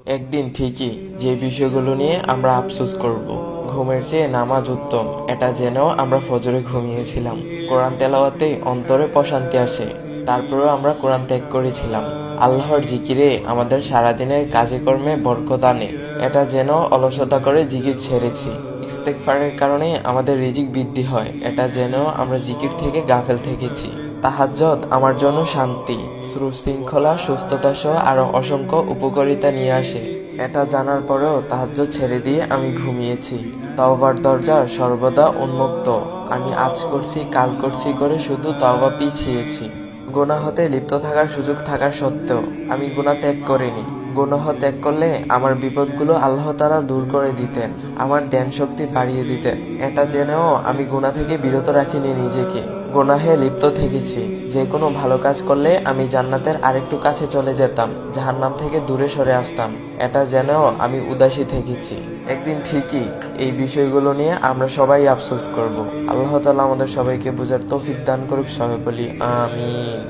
একদিন ঠিকই যে বিষয়গুলো নিয়ে আমরা আফসোস করব। ঘুমের চেয়ে নামাজ উত্তম, এটা জেনেও আমরা ফজরে ঘুমিয়েছিলাম। কোরআন তেলাওয়াতে অন্তরে প্রশান্তি আসে, তারপরেও আমরা কোরআন ত্যাগ করেছিলাম। আল্লাহর জিকিরে আমাদের সারাদিনের কাজে কর্মে বরকত আনে, এটা জেনেও অলসতা করে জিকির ছেড়েছি। ইস্তেগফারের কারণে আমাদের রিজিক বৃদ্ধি হয়, এটা জেনেও আমরা জিকির থেকে গাফেল থেকেছি। তাহাজ্জুদ আমার জন্য শান্তি, সুশৃঙ্খলা, সুস্থতা সহ আরো অসংখ্য উপকারিতা নিয়ে আসে, এটা জানার পরেও তাহাজ্জুদ ছেড়ে দিয়ে আমি ঘুমিয়েছি। তওবার দরজা সর্বদা উন্মুক্ত, আমি আজ করছি কাল করছি করে শুধু তওবা পিছিয়েছি। গুনাহ হতে লিপ্ত থাকার সুযোগ থাকা সত্ত্বেও আমি গুনাহ ত্যাগ করিনি। গুনাহ ত্যাগ করলে আমার বিপদগুলো আল্লাহ তাআলা দূর করে দিতেন, আমার ধ্যান শক্তি বাড়িয়ে দিতেন। এটা জেনেও আমি গুনাহ থেকে বিরত রাখিনি নিজেকে, গুনাহে লিপ্ত থেকেছি। যে কোনো ভালো কাজ করলে আমি জান্নাতের আরেকটু কাছে চলে যেতাম, জাহান্নাম থেকে দূরে সরে আসতাম। এটা জেনেও আমি উদাসী থেকেছি। একদিন ঠিকই এই বিষয়গুলো নিয়ে আমরা সবাই আফসোস করব। আল্লাহ তাআলা আমাদের সবাইকে বুঝার তৌফিক দান করুক। সবাই বলি আমিন।